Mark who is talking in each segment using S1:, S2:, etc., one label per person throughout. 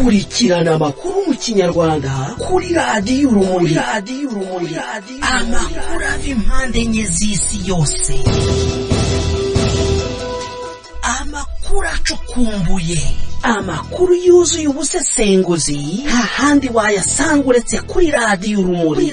S1: kurikirana amakuru mu Kinyarwanda kuri radiyo Urumuri. Amakuru ava impande enye z'isi yose, amakuru acukumbuye, amakuru yuzuye ubusesenguzi, hahandi wayasanga uretse kuri radiyo Urumuri.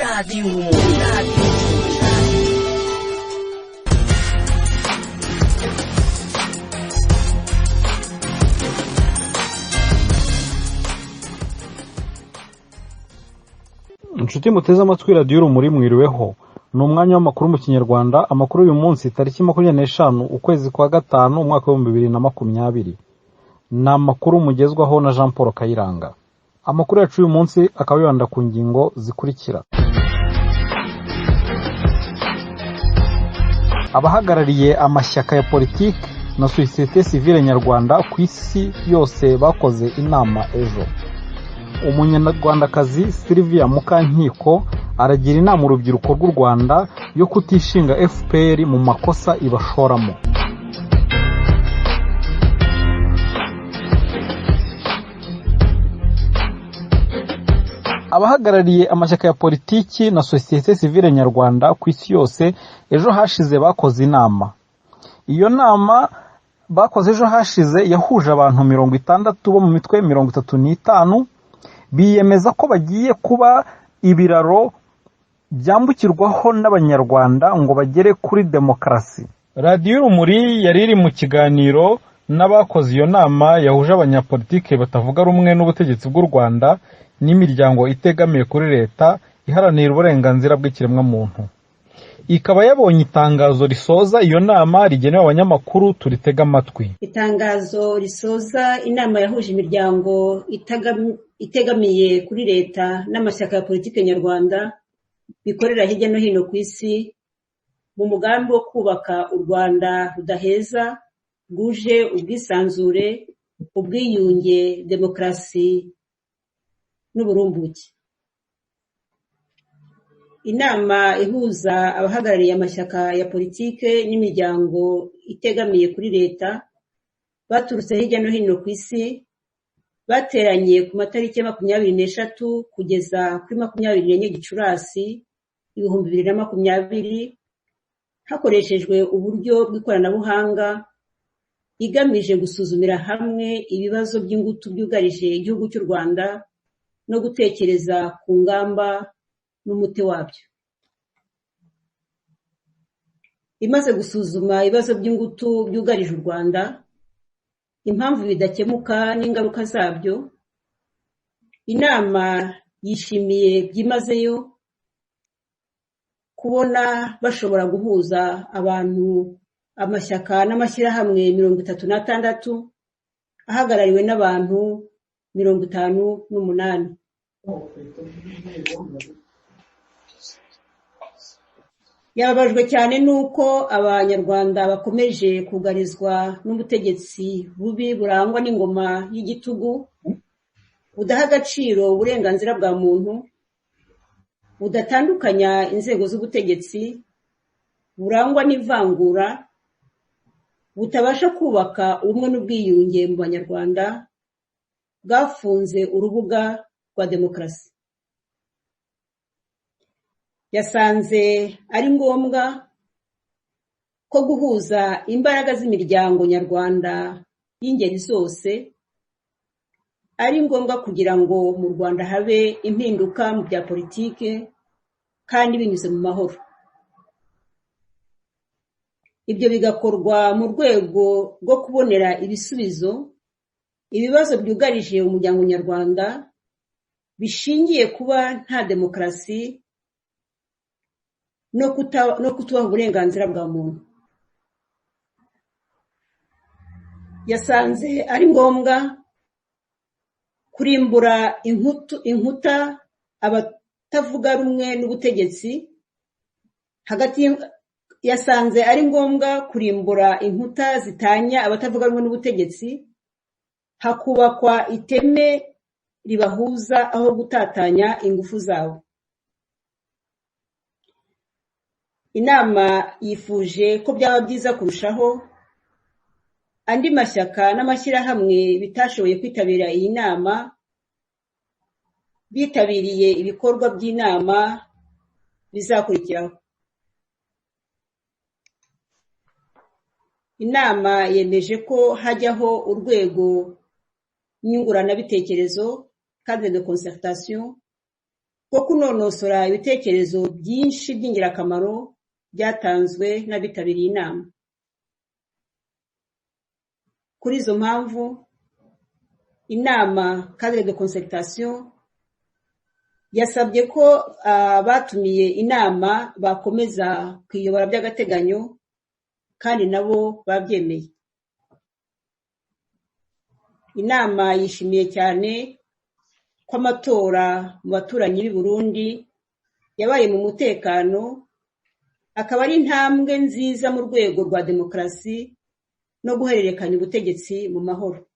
S2: Inshuti muteze amatwi radiyo Urumuri, mwiriweho. Ni umwanya w'amakuru mu Kinyarwanda. Amakuru uyu munsi tariki 25 ukwezi kwa gatanu umwaka wa 2020. Ni amakuru mugezwaho na Jean Paul Kayiranga. Amakuru yacu uyu munsi akaba yibanda ku ngingo zikurikira. Abahagarariye amashyaka ya politiki na societe civile nyarwanda ku isi yose bakoze inama ejo. Umunyarwandakazi Sylvia Mukankiko aragira inama urubyiruko rw'u Rwanda yo kutishinga FPR mu makosa ibashoramo. Abahagarariye amashyaka ya politiki na societe civile nyarwanda ku isi yose ejo hashize bakoze inama. Iyo nama bakoze ejo hashize yahuje abantu 60 bo mu mitwe 35, biyemeza ko bagiye kuba ibiraro byambukirwaho n'abanyarwanda ngo bagere kuri demokarasi. Radiyo Urumuri yari iri mu kiganiro n'abakoze iyo nama yahuje abanyapolitike batavuga rumwe n'ubutegetsi bw'u Rwanda n'imiryango itegamiye kuri leta iharanira uburenganzira bw'ikiremwamuntu. Ikaba yabonye itangazo risoza iyo nama rigenewe abanyamakuru, turitega amatwi.
S3: Itangazo risoza inama yahuje imiryango itegamiye kuri leta n'amashyaka ya politike nyarwanda bikorera hirya no hino ku isi mu mugambi wo kubaka u Rwanda rudaheza, rwuje ubwisanzure, ubwiyunge, demokarasi n'uburumbuke. Inama ihuza abahagarariye amashyaka ya politike n'imiryango itegamiye kuri leta baturutse hirya no hino ku isi bateranye ku matariki 23 kugeza kuri 24 Gicurasi 2020 hakoreshejwe uburyo bw'ikoranabuhanga igamije gusuzumira hamwe ibibazo by'ingutu byugarije igihugu cy'u Rwanda no gutekereza ku ngamba n'umuti wabyo. Imaze gusuzuma ibibazo by'ingutu byugarije u Rwanda, impamvu bidakemuka n'ingaruka zabyo, inama yishimiye byimazeyo kubona bashobora guhuza abantu, amashyaka n'amashyirahamwe 36 ahagarariwe n'abantu 58. Yababajwe cyane nuko abanyarwanda bakomeje kugarizwa n'ubutegetsi bubi burangwa n'ingoma y'igitugu, budaha agaciro uburenganzira bwa muntu, budatandukanya inzego z'ubutegetsi, burangwa n'ivangura, butabasha kubaka ubumwe n'ubwiyunge mu banyarwanda, bwafunze urubuga rwa demokarasi. Yasanze ari ngombwa ko guhuza imbaraga z'imiryango nyarwanda y'ingeri zose ari ngombwa kugira ngo mu Rwanda habe impinduka mu bya politike kandi binyuze mu mahoro. Ibyo bigakorwa mu rwego rwo kubonera ibisubizo ibibazo byugarije umuryango nyarwanda bishingiye kuba nta demokarasi no kutubaha uburenganzira bwa muntu. Yasanze ari ngombwa kurimbura inkuta abatavuga rumwe n'ubutegetsi yasanze ari ngombwa kurimbura inkuta zitanya abatavuga rumwe n'ubutegetsi, hakubakwa iteme ribahuza aho gutatanya ingufu zabo. Inama yifuje ko byaba byiza kurushaho andi mashyaka n'amashyirahamwe bitashoboye kwitabira iyi nama bitabiriye ibikorwa by'inama bizakurikiraho. Inama yemeje ko hajyaho urwego nyunguranabitekerezo cadre de concertation ko kunonosora ibitekerezo byinshi by'ingirakamaro byatanzwe n'abitabiriye inama. Kuri izo mpamvu inama cadre de concertation yasabye ko abatumiye inama bakomeza kwiyobora by'agateganyo kandi nabo babyemeye. Inama yishimiye cyane ko amatora mu baturanyi b'i Burundi yabaye mu mutekano, akaba ari intambwe nziza mu rwego rwa demokarasi no guhererekanya ubutegetsi mu mahoro.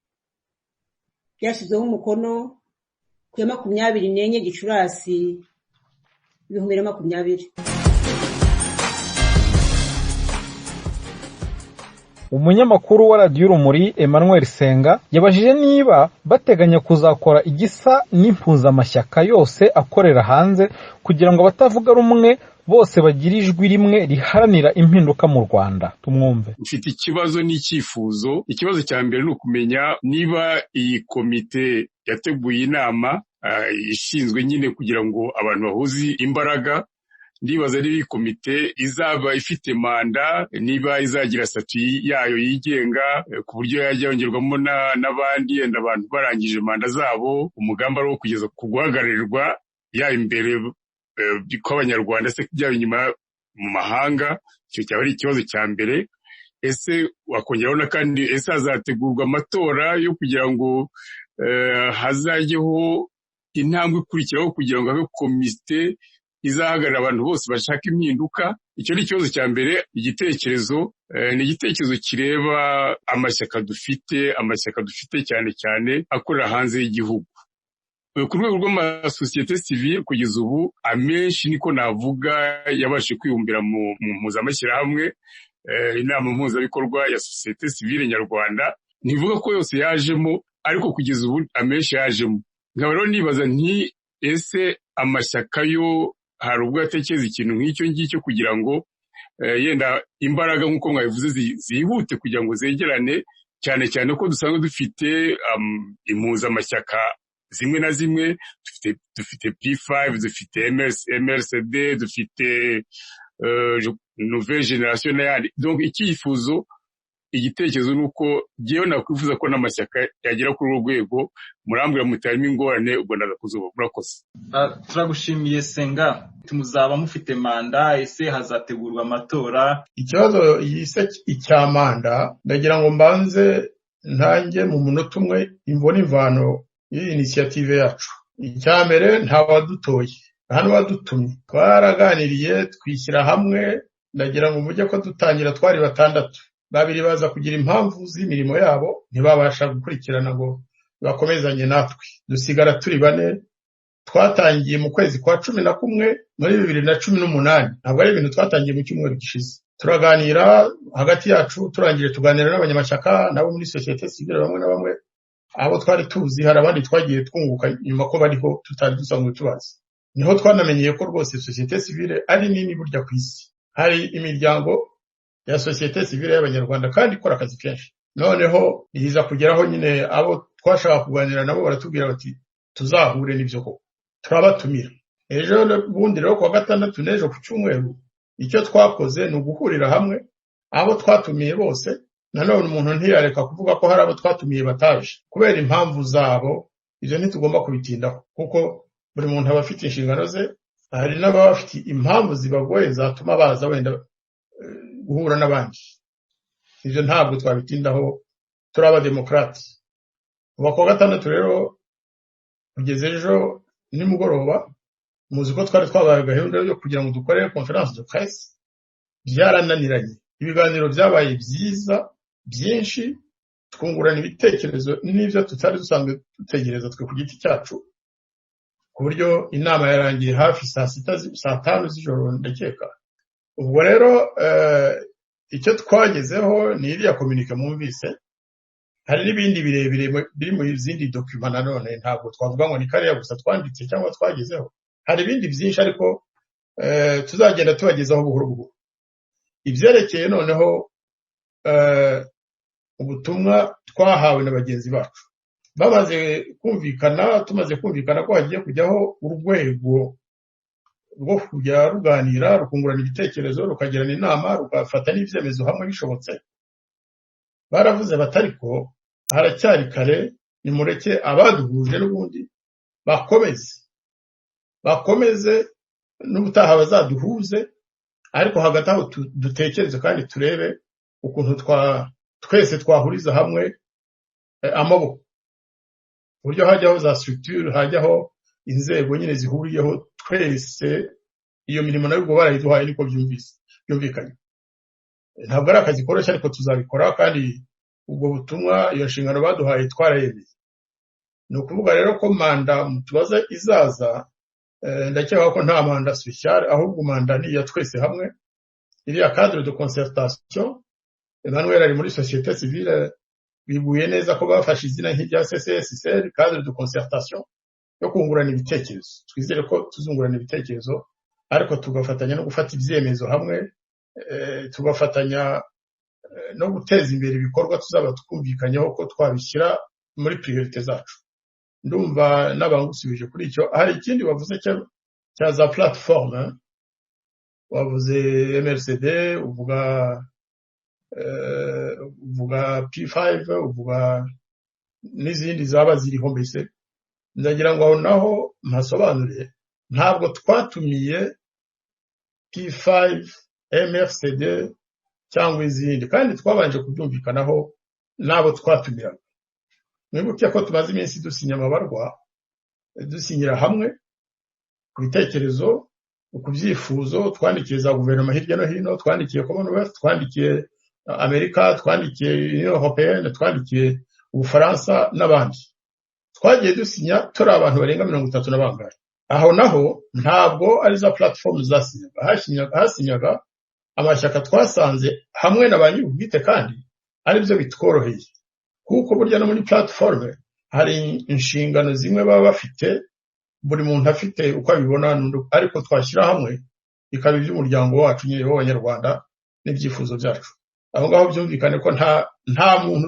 S3: Byashyizweho umukono ku ya 24 Gicurasi 2020.
S2: Umunyamakuru wa radiyo Urumuri Emmanuel Senga yabajije niba bateganya kuzakora igisa n'impuzamashyaka yose akorera hanze kugira ngo abatavuga rumwe bose bagire ijwi rimwe riharanira impinduka mu Rwanda. Tumwumve.
S4: Mfite ikibazo n'icyifuzo. Ikibazo cya mbere ni ukumenya niba iyi komite yateguye inama ishinzwe nyine kugira ngo abantu bahuze imbaraga, ndibaza niba komite izaba ifite manda, niba izagira statut yayo yigenga ku buryo yajya yongerwamo n'abandi yenda abantu barangije manda zabo, umugambi wo kugeza ku guhagararirwa ya imbere kw'abanyarwanda se byaba inyuma mu mahanga. Icyo cyaba ari ikibazo cya mbere. Ese wakongeraho na kandi ese hazategurwa amatora yo kugira ngo hazajyeho intambwe ikurikiraho kugira ngo habe komite izahagarara abantu bose bashaka impinduka. Icyo ni ikibazo cya mbere. Igitekerezo ni igitekerezo kireba amashyaka dufite cyane cyane akorera hanze y'igihugu. Ku rwego rw'amasosiyete sivile kugeza ubu amenshi niko navuga yabashe kwibumbira mu mpuzamashyirahamwe. Inama mpuzabikorwa ya sosiyete sivile nyarwanda ntivuga ko yose yajemo, ariko kugeza ubu amenshi yajemo. Nkaba rero nibaza nti ese amashyaka yo hari ubwo atekereza ikintu nk'icyo ngicyo kugira ngo yenda imbaraga nk'uko mwabivuze zihute kugira ngo zegerane, cyane cyane ko dusanzwe dufite impuzamashyaka zimwe na zimwe. Dufite P5, dufite MRCD, dufite Nouvelle Génération n'ayandi. Donc icyifuzo, igitekerezo nuko jewe nakwifuza ko n'amashyaka yagera kuri urwo rwego. Murambwira mutarimo ingorane ubwo ndaza kuzuba. Murakoze.
S5: Turagushimiye Senga. Muzaba mufite manda, ese hazategurwa amatora?
S6: Ikibazo yise icya manda ndagira ngo mbanze ntange mu munota umwe imbona imvano iyi initiative yacu. Icya mbere nta wadutoye, hano wadutumye. Twaraganiriye twishyira hamwe, ndagira ngo mujye ko dutangira twari 6. Babiri baza kugira impamvu z'imirimo yabo ntibabasha gukurikirana ngo bakomezanye natwe, dusigara turi 4. Twatangiye mu kwezi kwa 11 muri 2018. Ntabwo ari ibintu twatangiye mu cyumweru gishize. Turaganira hagati yacu, turangije tuganira n'abanyamashyaka nabo muri societe civile bamwe na bamwe. Abo twari tuzi hari abandi twagiye twunguka nyuma ko bariho tutari dusanzwe tubazi. Niho twanamenyeye ko rwose societe civile ari nini burya ku isi. Hari imiryango ya societe civile y'abanyarwanda kandi ikora akazi kenshi. Noneho iza kugeraho nyine abo twashaka kuganira nabo baratubwira bati tuzahure n'ibyo ko turabatumira. Ejo bundi rero kwa 6 n'ejo ku cyumweru icyo twakoze ni uguhurira hamwe abo twatumiye bose. Nanone umuntu ntiyareka kuvuga ko hari abo twatumiye bataje kubera impamvu zabo. Ibyo ntitugomba kubitindaho kuko buri muntu aba afite inshingano ze. Hari n'abafite impamvu zibagoye zatuma baza wenda guhura n'abandi. Ibyo ntabwo twabitindaho, turaba demokrati. Uba kwa 6 rero kugeza ejo nimugoroba muzi ko twari twabaye gahunda yo kugira ngo dukore conference de presse. Byarananiranye. Ibiganiro byabaye byiza byinshi, twungurana ibitekerezo n'ibyo tutari dusanzwe dutegereza twe ku giti cyacu, ku buryo inama yarangiye hafi saa 5 z'ijoro ndakeka. Ubwo rero icyo twagezeho ni iriya communique mwumvise. hari n'ibindi birebire biri mu zindi dokima nanone ntabwo twavuga ngo ni kariya gusa twanditse cyangwa twagezeho, hari ibindi byinshi ariko tuzagenda tubagezaho buhoro buhoro. Ibyerekeye noneho ubutumwa twahawe na bagenzi bacu tumaze kumvikana ko hagiye kujyaho urwego rwo kujya ruganira rukungurana ibitekerezo rukagirana inama rugafata n'ibyemezo hamwe bishobotse. Baravuze batariko haracyari kare, nimureke abaduhuje n'ubundi bakomeze n'ubutaha bazaduhuze, ariko hagati aho dutekereze kandi turebe ukuntu twese twahuriza hamwe amaboko, uburyo hajyaho za structure, hajyaho inzego nyine zihuriyeho twese. Iyo mirimo nayo ubwo barayiduhaye niko byumvikanye. Ntabwo ari akazi koroshye ariko tuzabikora, kandi ubwo butumwa iyo nshingano baduhaye twarayemeye. Ni ukuvuga rero ko manda mutubaza izaza, ndakeka ko nta manda spéciale, ahubwo manda ni iya twese hamwe. Iriya cadre de concertation, Emmanuel ari muri société civile, bibuye neza ko bafashe izina nk'irya CCSCR, cadre de concertation yo kungurana ibitekerezo. Twizere ko tuzungurana ibitekerezo, ariko tugafatanya no gufata ibyemezo hamwe, tugafatanya no guteza imbere ibikorwa tuzaba tukumvikanyeho ko twabishyira muri priorite zacu. Ndumva n'abangusubije kuri icyo. Hari ikindi wavuze cya za platform, wavuze MRCD, uvuga P5, uvuga n'izindi zaba ziriho. Mbese ndagira ngo aho naho mpasobanure, ntabwo twatumiye P5, MRCD cyangwa izindi, kandi twabanje kubyumvikanaho n'abo twatumiraga. Mwibuke ko tumaze iminsi dusinya amabarwa, dusinyira hamwe ku bitekerezo, ku byifuzo. Twandikiye za guverinoma hirya no hino, twandikiye Commonwealth, twandikiye Amerika, twandikiye Union Européenne, twandikiye Ubufaransa n'abandi. Twagiye dusinya turi abantu barenga 30 n'abangahe. Aho naho ntabwo ari za platform zasinyaga, hasinyaga amashyaka twasanze hamwe na ba nyir'ubwite, kandi ari byo bitworoheye, kuko burya no muri platform hari inshingano zimwe baba bafite, buri muntu afite uko abibona, ariko twashyira hamwe bikaba iby'umuryango wacu nyine w'Abanyarwanda n'ibyifuzo byacu. Aho ngaho byumvikane ko nta muntu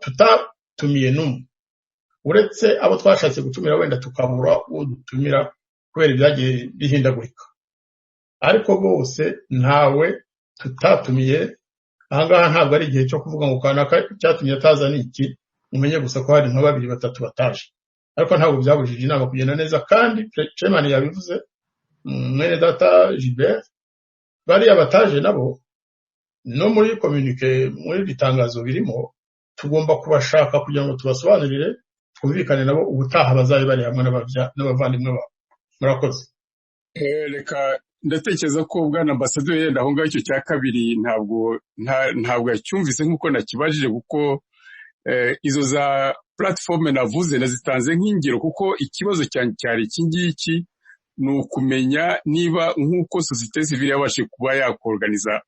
S6: tutatumiye n'umwe, uretse abo twashatse gutumira wenda tukabura uwo dutumira kubera ibyagiye bihindagurika, ariko bose ntawe tutatumiye. Ahangaha ntabwo ari igihe cyo kuvuga ngo kanaka cyatumye ataza n'iki, umenye gusa ko hari nka 2-3 bataje, ariko ntabwo byabujije inama kugenda neza. Kandi chairman yabivuze, mwene data Gilbert, bariya bataje nabo no muri communique, muri bitangazo birimo, tugomba kubashaka kugira ngo tubasobanurire, twumvikane nabo ubutaha bazabe bari hamwe n'abavandimwe babo. Murakoze.
S4: Reka ndatekereza ko bwana ambassadeur yenda aho ngaho icyo cya kabiri ntabwo yacyumvise nk'uko nakibajije, kuko izo za platform navuze nazitanze nk'ingiro, kuko ikibazo cyari iki ngiki ni ukumenya niba nk'uko société civile yabashe kuba yakorganiza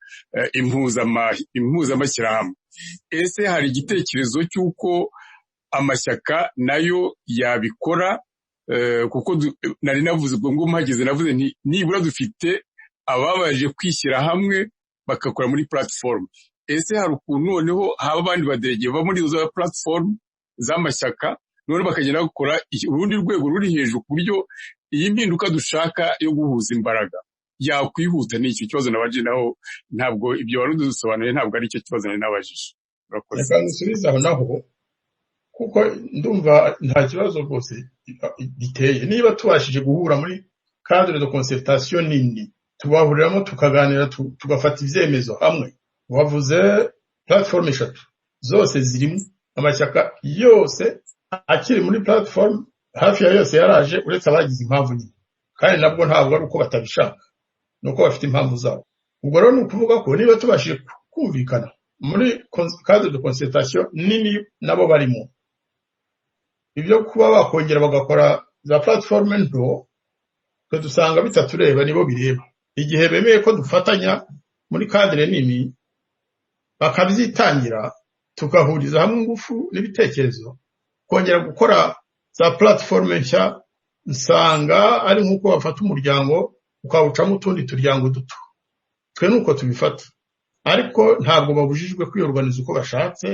S4: impuzamashyirahamwe, ese hari igitekerezo cy'uko amashyaka nayo yabikora, kuko nari navuze ubwo mpageze navuze nti nibura dufite ababaje kwishyira hamwe bakakora muri platform. Ese hari ukuntu noneho haba abandi baderege bava muri izo platform z'amashyaka, none bakagenda gukora urundi rwego ruri hejuru, ku buryo iyi mpinduka dushaka yo guhuza imbaraga yakwihuta. Ni icyo kibazo nabaje naho, ntabwo ibyo wari udusobanuriye ntabwo ari icyo kibazo nari nabajije.
S6: Reka nsubize aho naho, kuko ndumva nta kibazo rwose giteye. Niba tubashije guhura muri cadre de concertation nini, tubahuriramo tukaganira, tugafata ibyemezo hamwe. Wavuze platform 3 zose zirimo, amashyaka yose akiri muri platform hafi ya yose yaraje, uretse abagize impamvu nyine, kandi nabwo ntabwo ari uko batabishaka, nuko bafite impamvu zabo. Ubwo rero ni ukuvuga ko niba tubashije kumvikana muri cadre de concertation nini nabo barimo, ibyo kuba bakongera bagakora za platform nto, twe dusanga bitatureba, nibo bireba. Igihe bemeye ko dufatanya muri cadre nini bakabyitangira, tukahuriza hamwe ingufu n'ibitekerezo kongera gukora za platform nshya, nsanga ari nk'uko bafata umuryango ukawucamo utundi turyango duto. Twe nuko tubifata, ariko ntabwo babujijwe kwiyorganiza uko bashatse.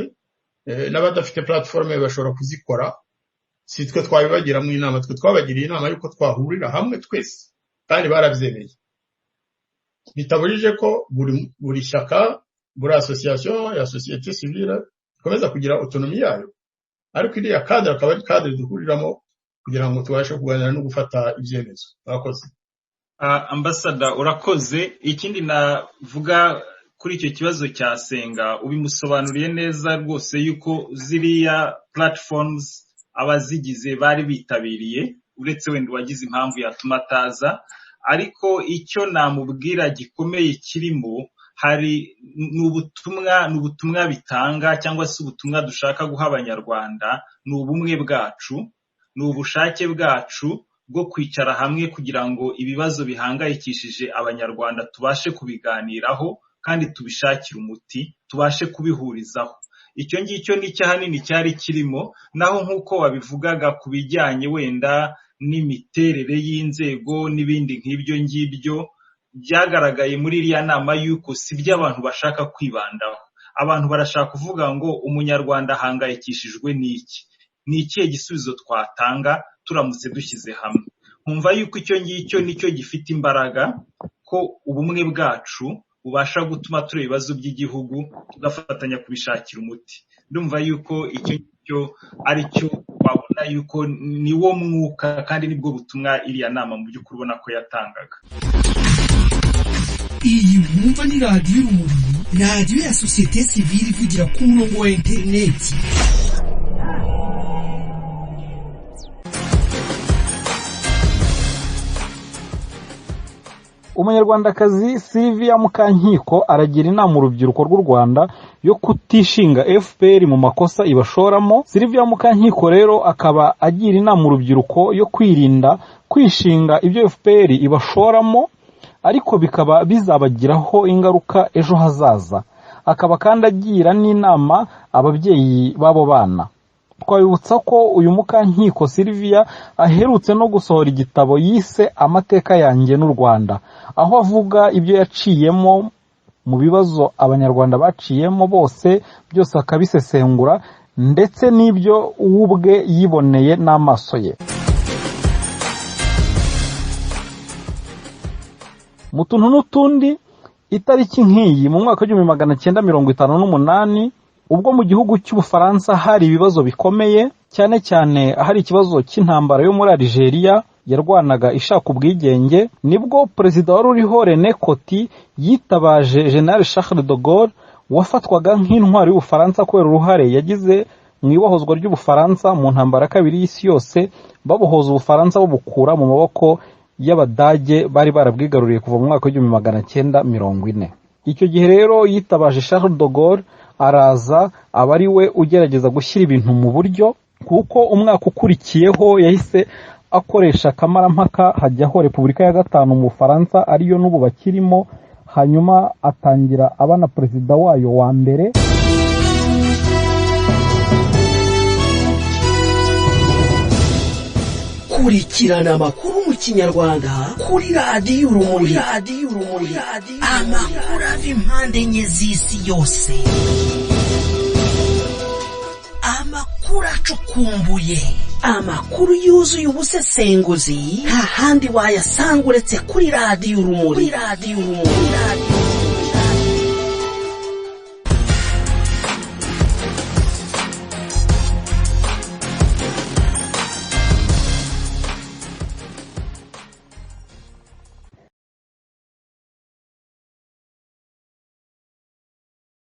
S6: N'abadafite platform bashobora kuzikora, si twe twabibagira mu inama, twe twabagiriye inama yuko twahurira hamwe twese, kandi barabyemeye. Bitabujije ko buri shyaka, buri association ya société civile ikomeza kugira autonomie yayo, ariko iriya cadre akaba ari cadre duhuriramo kugira ngo tubashe kuganira no gufata ibyemezo. Urakoze.
S5: Ambassador, urakoze. Ikindi navuga kuri icyo kibazo cya Senga, ubimusobanuriye neza rwose yuko ziriya platforms abazigize bari bitabiriye, uretse wenda wagize impamvu yatuma ataza. Ariko icyo namubwira gikomeye kirimo hari n'ubutumwa bitanga, cyangwa se ubutumwa dushaka guha abanyarwanda, n'ubumwe bwacu, n'ubushake bwacu bwo kwicara hamwe kugira ngo ibibazo bihangayikishije abanyarwanda tubashe kubiganiraho kandi tubishakire umuti, tubashe kubihurizaho. Icyo ngicyo ni cyahanini cyari kirimo. Naho nk'uko wabivugaga ku bijyanye wenda n'imiterere y'inzego n'ibindi nk'ibyo ngibyo, byagaragaye muri iriya nama yuko si byo abantu bashaka kwibandaho. Abantu barashaka kuvuga ngo umunyarwanda ahangayikishijwe n'iki, ni ikihe gisubizo twatanga turamutse dushyize hamwe. Nkumva yuko icyo ngicyo nicyo gifite imbaraga, ko ubumwe bwacu bubasha gutuma tureba ibibazo by'igihugu tugafatanya kubishakira umuti. Ndumva yuko icyo ngicyo ari cyo wabona yuko ni wo mwuka kandi nibwo butumwa iriya nama mu by'ukuri ubona ko yatangaga.
S1: Iyi mwumva ni radiyo Urumuri, radiyo ya sosiyete sivile ivugira ku murongo wa interineti.
S2: Umunyarwandakazi Sylvia Mukankiko aragira inama urubyiruko rw'u Rwanda yo kutishinga FPR mu makosa ibashoramo. Sylvia Mukankiko rero akaba agira inama urubyiruko yo kwirinda kwishinga ibyo FPR ibashoramo, ariko bikaba bizabagiraho ingaruka ejo hazaza. Akaba kandi agira n'inama ababyeyi babo bana. Twabibutsa ko uyu Mukankiko Sylvia aherutse no gusohora igitabo yise Amateka yanjye n'u Rwanda, aho avuga ibyo yaciyemo mu bibazo abanyarwanda baciyemo bose, byose akabisesengura, ndetse n'ibyo ubwe yiboneye n'amaso ye. Mu tuntu n'utundi, itariki nk'iyi mu mwaka wa 1958 ubwo mu gihugu cy'Ubufaransa hari ibibazo bikomeye, cyane cyane hari ikibazo cy'intambara yo muri Algeria yarwanaga ishaka ubwigenge, nibwo perezida wari uriho René Coty yitabaje General Charles de Gaulle wafatwaga nk'intwari y'Ubufaransa kubera uruhare yagize mu ibohozwa ry'Ubufaransa mu ntambara kabiri y'isi yose, babohoza Ubufaransa babukura mu maboko y'Abadage bari barabwigaruriye kuva mu mwaka wa 1940. Icyo gihe rero yitabaje Charles de Gaulle, araza abari we ugerageza gushyira ibintu mu buryo, kuko umwaka ukurikiyeho yahise akoresha kamarampaka hajyaho Repubulika ya gatanu mu Bufaransa ariyo n'ubu bakirimo, hanyuma atangira abana perezida wayo wa mbere.
S1: Kurikirana amakuru mu Kinyarwanda kuri radiyo Urumuri. Amakuru ava impande enye z'isi yose, amakuru acukumbuye, amakuru yuzuye ubusesenguzi, nta handi wayasanga uretse kuri radiyo Urumuri.